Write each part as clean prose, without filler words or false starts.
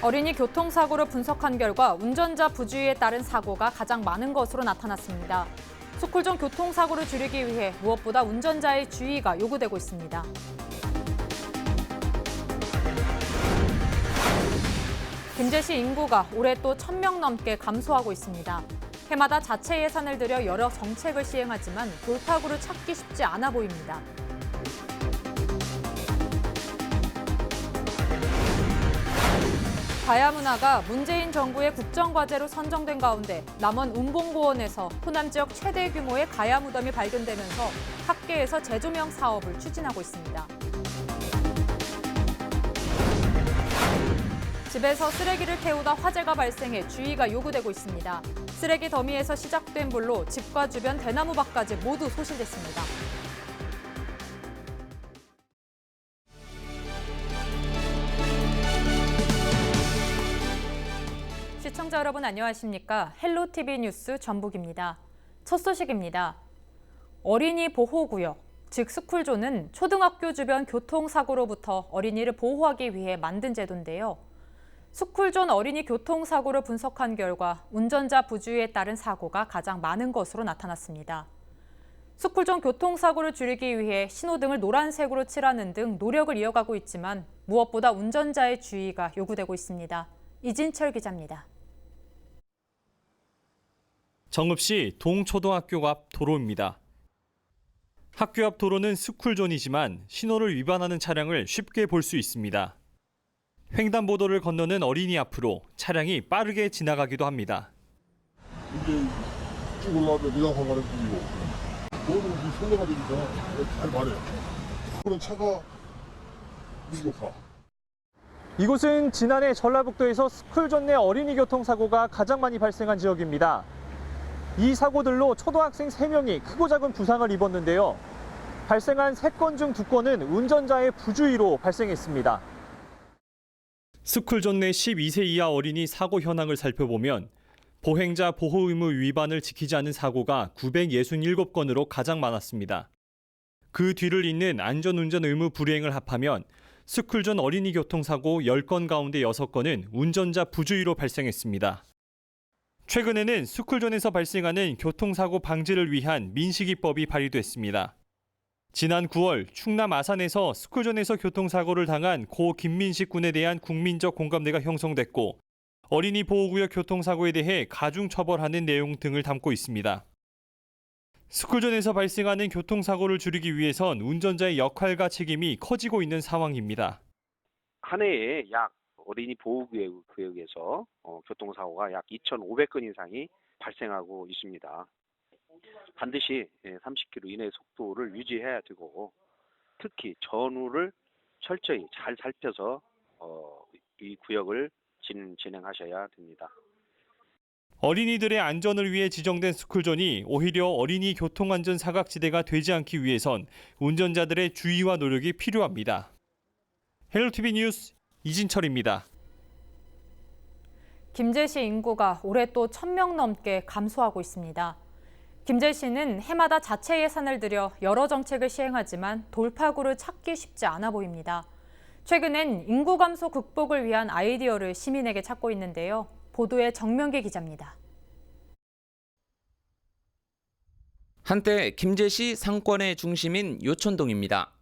어린이 교통사고를 분석한 결과 운전자 부주의에 따른 사고가 가장 많은 것으로 나타났습니다. 스쿨 전 교통사고를 줄이기 위해 무엇보다 운전자의 주의가 요구되고 있습니다. 김제시 인구가 올해 또 1,000명 넘게 감소하고 있습니다. 해마다 자체 예산을 들여 여러 정책을 시행하지만 돌파구를 찾기 쉽지 않아 보입니다. 가야문화가 문재인 정부의 국정과제로 선정된 가운데 남원 운봉고원에서 호남 지역 최대 규모의 가야 무덤이 발견되면서 학계에서 재조명 사업을 추진하고 있습니다. 집에서 쓰레기를 태우다 화재가 발생해 주의가 요구되고 있습니다. 쓰레기 더미에서 시작된 불로 집과 주변 대나무 밭까지 모두 소실됐습니다. 시청자 여러분 안녕하십니까? 헬로티비 뉴스 전북입니다. 첫 소식입니다. 어린이 보호구역, 즉 스쿨존은 초등학교 주변 교통사고로부터 어린이를 보호하기 위해 만든 제도인데요. 스쿨존 어린이 교통사고를 분석한 결과 운전자 부주의에 따른 사고가 가장 많은 것으로 나타났습니다. 스쿨존 교통사고를 줄이기 위해 신호등을 노란색으로 칠하는 등 노력을 이어가고 있지만 무엇보다 운전자의 주의가 요구되고 있습니다. 이진철 기자입니다. 정읍시 동초등학교 앞 도로입니다. 학교 앞 도로는 스쿨존이지만 신호를 위반하는 차량을 쉽게 볼 수 있습니다. 횡단보도를 건너는 어린이 앞으로 차량이 빠르게 지나가기도 합니다. 이제 쭉 올라가면 미장판 가는 길이고 너는 이 선로가 되니까 잘 말해. 그런 차가 무시고파. 이곳은 지난해 전라북도에서 스쿨존 내 어린이 교통사고가 가장 많이 발생한 지역입니다. 이 사고들로 초등학생 3명이 크고 작은 부상을 입었는데요. 발생한 3건 중 2건은 운전자의 부주의로 발생했습니다. 스쿨존 내 12세 이하 어린이 사고 현황을 살펴보면 보행자 보호 의무 위반을 지키지 않은 사고가 967건으로 가장 많았습니다. 그 뒤를 잇는 안전운전 의무 불이행을 합하면 스쿨존 어린이 교통사고 10건 가운데 6건은 운전자 부주의로 발생했습니다. 최근에는 스쿨존에서 발생하는 교통사고 방지를 위한 민식이법이 발의됐습니다. 지난 9월 충남 아산에서 스쿨존에서 교통사고를 당한 고 김민식 군에 대한 국민적 공감대가 형성됐고 어린이 보호구역 교통사고에 대해 가중처벌하는 내용 등을 담고 있습니다. 스쿨존에서 발생하는 교통사고를 줄이기 위해선 운전자의 역할과 책임이 커지고 있는 상황입니다. 한 해에 약 어린이 보호구역에서 교통사고가 약 2,500건 이상이 발생하고 있습니다. 반드시 30km 이내 속도를 유지해야 되고 특히 전후를 철저히 잘 살펴서 이 구역을 진행하셔야 됩니다. 어린이들의 안전을 위해 지정된 스쿨존이 오히려 어린이 교통안전 사각지대가 되지 않기 위해선 운전자들의 주의와 노력이 필요합니다. 헬로티비 뉴스 이진철입니다. 김제시 인구가 올해 또 1,000명 넘게 감소하고 있습니다. 김제시는 해마다 자체 예산을 들여 여러 정책을 시행하지만 돌파구를 찾기 쉽지 않아 보입니다. 최근엔 인구 감소 극복을 위한 아이디어를 시민에게 찾고 있는데요. 보도에 정명기 기자입니다. 한때 김제시 상권의 중심인 요촌동입니다.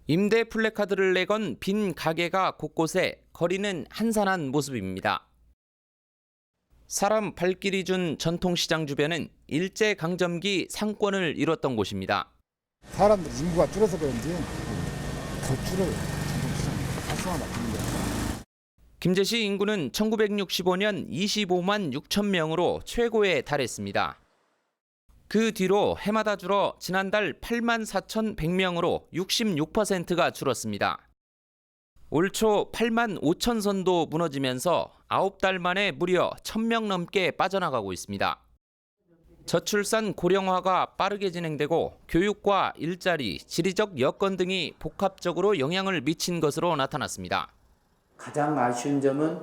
임대 플래카드를 내건 빈 가게가 곳곳에 거리는 한산한 모습입니다. 사람 발길이 준 전통시장 주변은 일제강점기 상권을 이뤘던 곳입니다. 사람들 인구가 줄어서 그런지 더 줄어요. 전통시장 활성화가 됩니다. 김제시 인구는 1965년 25만 6천 명으로 최고에 달했습니다. 그 뒤로 해마다 줄어 지난달 8만 4,100명으로 66%가 줄었습니다. 올 초 8만 5천 선도 무너지면서 9달 만에 무려 1,000명 넘게 빠져나가고 있습니다. 저출산 고령화가 빠르게 진행되고 교육과 일자리, 지리적 여건 등이 복합적으로 영향을 미친 것으로 나타났습니다. 가장 아쉬운 점은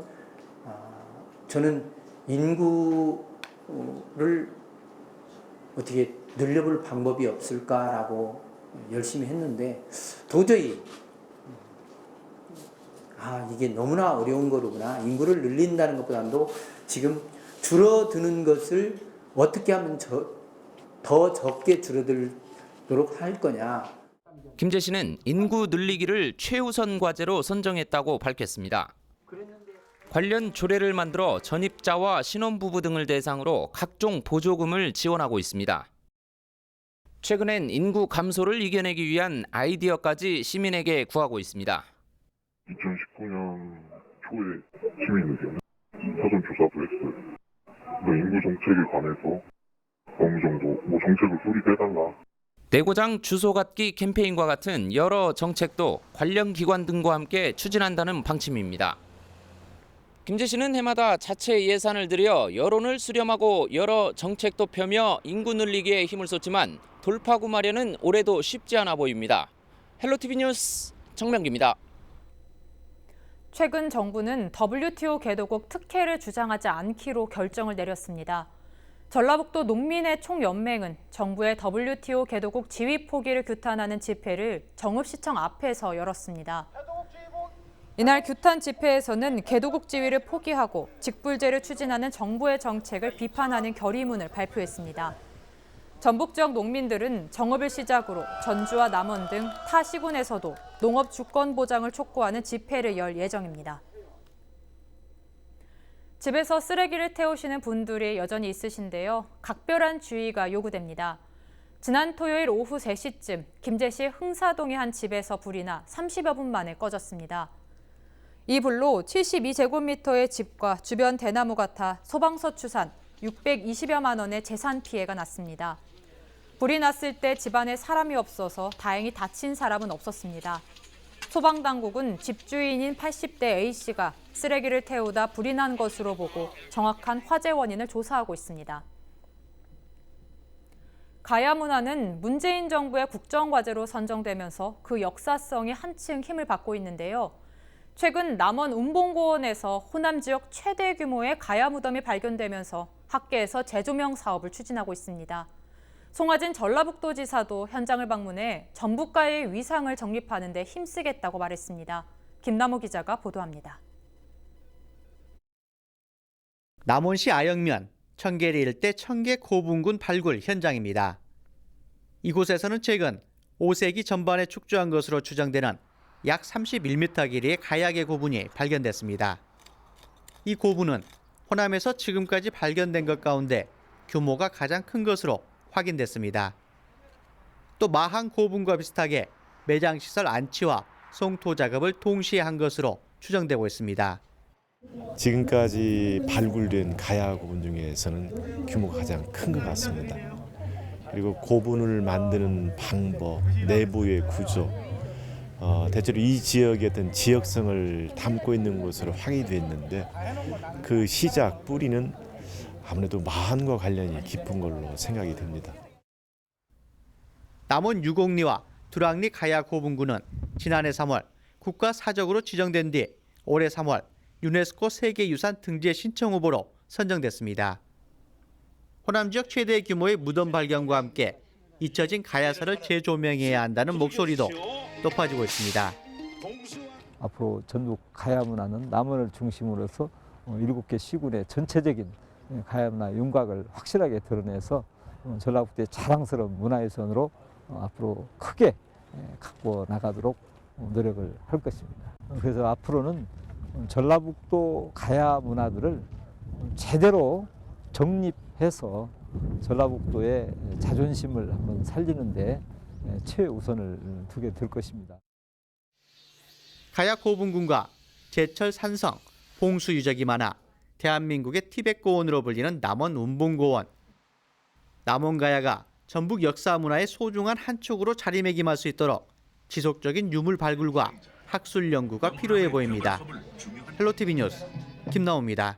저는 인구를 어떻게 늘려볼 방법이 없을까라고 열심히 했는데 도저히 이게 너무나 어려운 거로구나. 인구를 늘린다는 것보다도 지금 줄어드는 것을 어떻게 하면 더 적게 줄어들도록 할 거냐. 김재 씨는 인구 늘리기를 최우선 과제로 선정했다고 밝혔습니다. 관련 조례를 만들어 전입자와 신혼부부 등을 대상으로 각종 보조금을 지원하고 있습니다. 최근엔 인구 감소를 이겨내기 위한 아이디어까지 시민에게 구하고 있습니다. 2019년 초에 시민의견 사전조사도 했어요. 인구 정책에 관해서 어느 정도 정책을 수립해달라. 내고장 주소 갖기 캠페인과 같은 여러 정책도 관련 기관 등과 함께 추진한다는 방침입니다. 김재 씨는 해마다 자체 예산을 들여 여론을 수렴하고 여러 정책도 펴며 인구 늘리기에 힘을 쏟지만 돌파구 마련은 올해도 쉽지 않아 보입니다. 헬로티비 뉴스 정명기입니다. 최근 정부는 WTO 개도국 특혜를 주장하지 않기로 결정을 내렸습니다. 전라북도 농민의 총연맹은 정부의 WTO 개도국 지위 포기를 규탄하는 집회를 정읍시청 앞에서 열었습니다. 이날 규탄 집회에서는 개도국 지위를 포기하고 직불제를 추진하는 정부의 정책을 비판하는 결의문을 발표했습니다. 전북 지역 농민들은 정읍을 시작으로 전주와 남원 등 타 시군에서도 농업 주권 보장을 촉구하는 집회를 열 예정입니다. 집에서 쓰레기를 태우시는 분들이 여전히 있으신데요. 각별한 주의가 요구됩니다. 지난 토요일 오후 3시쯤 김제시 흥사동의 한 집에서 불이 나 30여 분 만에 꺼졌습니다. 이 불로 72제곱미터의 집과 주변 대나무가 타 소방서 추산 620여만 원의 재산 피해가 났습니다. 불이 났을 때 집안에 사람이 없어서 다행히 다친 사람은 없었습니다. 소방당국은 집주인인 80대 A씨가 쓰레기를 태우다 불이 난 것으로 보고 정확한 화재 원인을 조사하고 있습니다. 가야 문화는 문재인 정부의 국정과제로 선정되면서 그 역사성이 한층 힘을 받고 있는데요. 최근 남원 운봉고원에서 호남 지역 최대 규모의 가야 무덤이 발견되면서 학계에서 재조명 사업을 추진하고 있습니다. 송하진 전라북도지사도 현장을 방문해 전북가의 위상을 정립하는 데 힘쓰겠다고 말했습니다. 김남호 기자가 보도합니다. 남원시 아영면 청계리 일대 청계고분군 발굴 현장입니다. 이곳에서는 최근 5세기 전반에 축조한 것으로 추정되는 약 31m 길이의 가야계 고분이 발견됐습니다. 이 고분은 호남에서 지금까지 발견된 것 가운데 규모가 가장 큰 것으로 확인됐습니다. 또 마항 고분과 비슷하게 매장시설 안치와 송토 작업을 동시에 한 것으로 추정되고 있습니다. 지금까지 발굴된 가야 고분 중에서는 규모가 가장 큰 것 같습니다. 그리고 고분을 만드는 방법, 내부의 구조, 대체로 이 지역의 어떤 지역성을 담고 있는 것으로 확인이 됐는데 그 시작 뿌리는 아무래도 마한과 관련이 깊은 걸로 생각이 됩니다. 남원 유곡리와 두랑리 가야 고분군은 지난해 3월 국가사적으로 지정된 뒤 올해 3월 유네스코 세계유산 등재 신청 후보로 선정됐습니다. 호남 지역 최대 규모의 무덤 발견과 함께 잊혀진 가야사를 재조명해야 한다는 목소리도 높아지고 있습니다. 앞으로 전북 가야 문화는 남원을 중심으로서 7개 시군의 전체적인 가야 문화 윤곽을 확실하게 드러내서 전라북도의 자랑스러운 문화유산으로 앞으로 크게 갖고 나가도록 노력을 할 것입니다. 그래서 앞으로는 전라북도 가야 문화들을 제대로 정립해서 전라북도의 자존심을 한번 살리는 데 최우선을 두게 될 것입니다. 가야 고분군과 제철 산성, 봉수 유적이 많아 대한민국의 티벳 고원으로 불리는 남원 운봉고원. 남원 가야가 전북 역사 문화의 소중한 한 축으로 자리매김할 수 있도록 지속적인 유물 발굴과 학술 연구가 필요해 보입니다. 헬로티비 뉴스 김나호입니다.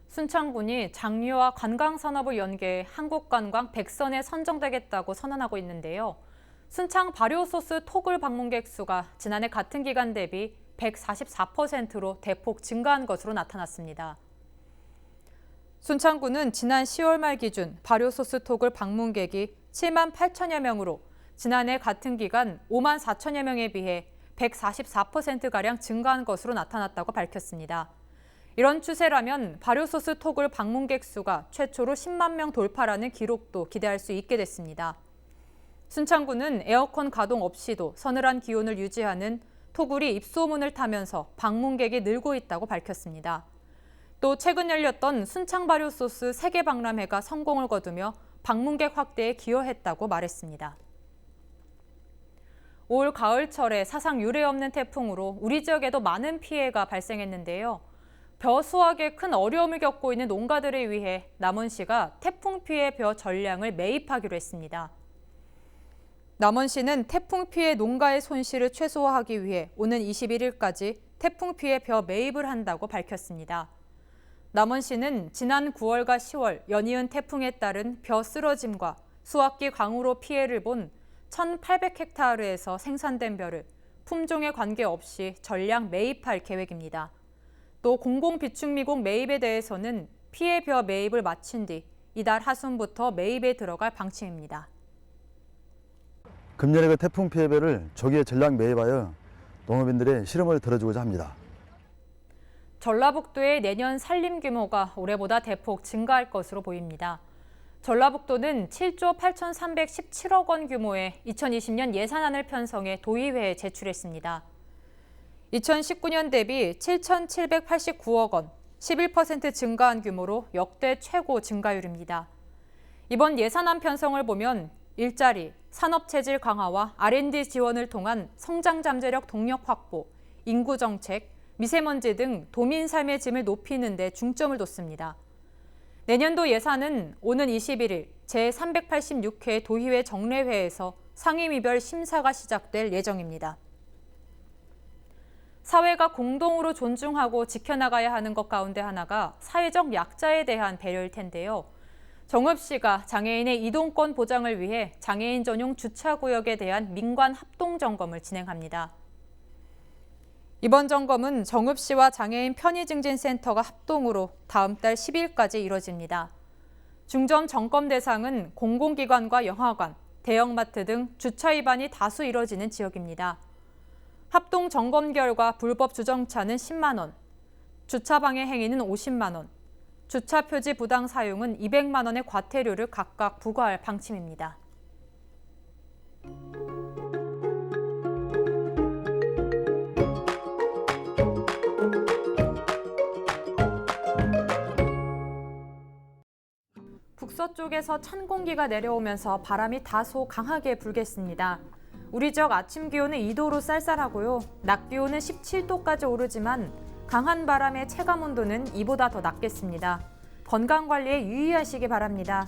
순창군이 장류와 관광산업을 연계해 한국관광 100선에 선정되겠다고 선언하고 있는데요. 순창 발효소스 토굴 방문객 수가 지난해 같은 기간 대비 144%로 대폭 증가한 것으로 나타났습니다. 순창구는 지난 10월 말 기준 발효소스톡을 방문객이 7만 8천여 명으로 지난해 같은 기간 5만 4천여 명에 비해 144%가량 증가한 것으로 나타났다고 밝혔습니다. 이런 추세라면 발효소스톡을 방문객 수가 최초로 10만 명 돌파라는 기록도 기대할 수 있게 됐습니다. 순창구는 에어컨 가동 없이도 서늘한 기온을 유지하는 토굴이 입소문을 타면서 방문객이 늘고 있다고 밝혔습니다. 또 최근 열렸던 순창 발효소스 세계 박람회가 성공을 거두며 방문객 확대에 기여했다고 말했습니다. 올 가을철에 사상 유례 없는 태풍으로 우리 지역에도 많은 피해가 발생했는데요. 벼 수확에 큰 어려움을 겪고 있는 농가들을 위해 남원시가 태풍 피해 벼 전량을 매입하기로 했습니다. 남원시는 태풍 피해 농가의 손실을 최소화하기 위해 오는 21일까지 태풍 피해 벼 매입을 한다고 밝혔습니다. 남원시는 지난 9월과 10월 연이은 태풍에 따른 벼 쓰러짐과 수확기 강우로 피해를 본 1,800헥타르에서 생산된 벼를 품종에 관계없이 전량 매입할 계획입니다. 또 공공비축미공 매입에 대해서는 피해 벼 매입을 마친 뒤 이달 하순부터 매입에 들어갈 방침입니다. 금년에 그 태풍 피해별을 조기에 전량 매입하여 농업인들의 실험을 덜어주고자 합니다. 전라북도의 내년 산림 규모가 올해보다 대폭 증가할 것으로 보입니다. 전라북도는 7조 8,317억 원 규모의 2020년 예산안을 편성해 도의회에 제출했습니다. 2019년 대비 7,789억 원, 11% 증가한 규모로 역대 최고 증가율입니다. 이번 예산안 편성을 보면 일자리, 산업체질 강화와 R&D 지원을 통한 성장 잠재력 동력 확보, 인구 정책, 미세먼지 등 도민 삶의 질을 높이는 데 중점을 뒀습니다. 내년도 예산은 오는 21일 제386회 도의회 정례회에서 상임위별 심사가 시작될 예정입니다. 사회가 공동으로 존중하고 지켜나가야 하는 것 가운데 하나가 사회적 약자에 대한 배려일 텐데요. 정읍시가 장애인의 이동권 보장을 위해 장애인 전용 주차구역에 대한 민관 합동 점검을 진행합니다. 이번 점검은 정읍시와 장애인 편의증진센터가 합동으로 다음 달 10일까지 이뤄집니다. 중점 점검 대상은 공공기관과 영화관, 대형마트 등 주차 위반이 다수 이뤄지는 지역입니다. 합동 점검 결과 불법 주정차는 10만 원, 주차 방해 행위는 50만 원, 주차 표지 부당 사용은 200만 원의 과태료를 각각 부과할 방침입니다. 북서쪽에서 찬 공기가 내려오면서 바람이 다소 강하게 불겠습니다. 우리 지역 아침 기온은 2도로 쌀쌀하고요. 낮 기온은 17도까지 오르지만 강한 바람의 체감 온도는 이보다 더 낮겠습니다. 건강관리에 유의하시기 바랍니다.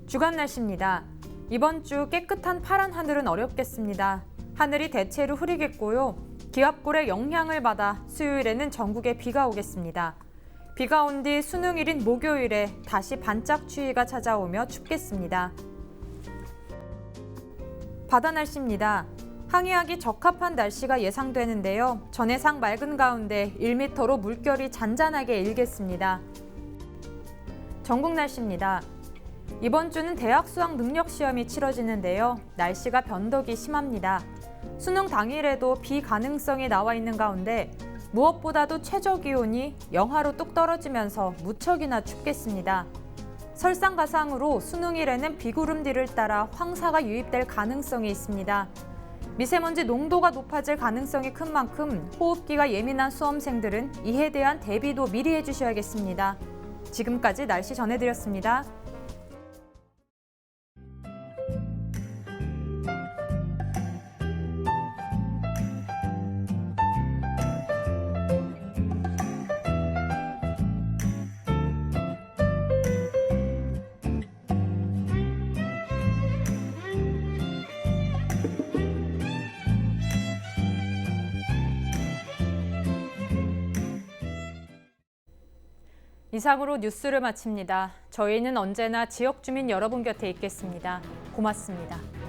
주간 날씨입니다. 이번 주 깨끗한 파란 하늘은 어렵겠습니다. 하늘이 대체로 흐리겠고요. 기압골의 영향을 받아 수요일에는 전국에 비가 오겠습니다. 비가 온 뒤 수능일인 목요일에 다시 반짝 추위가 찾아오며 춥겠습니다. 바다 날씨입니다. 항해하기 적합한 날씨가 예상되는데요. 전해상 맑은 가운데 1m로 물결이 잔잔하게 일겠습니다. 전국 날씨입니다. 이번 주는 대학 수학 능력 시험이 치러지는데요. 날씨가 변덕이 심합니다. 수능 당일에도 비 가능성이 나와 있는 가운데 무엇보다도 최저 기온이 영하로 뚝 떨어지면서 무척이나 춥겠습니다. 설상가상으로 수능일에는 비구름뒤를 따라 황사가 유입될 가능성이 있습니다. 미세먼지 농도가 높아질 가능성이 큰 만큼 호흡기가 예민한 수험생들은 이에 대한 대비도 미리 해주셔야겠습니다. 지금까지 날씨 전해드렸습니다. 이상으로 뉴스를 마칩니다. 저희는 언제나 지역 주민 여러분 곁에 있겠습니다. 고맙습니다.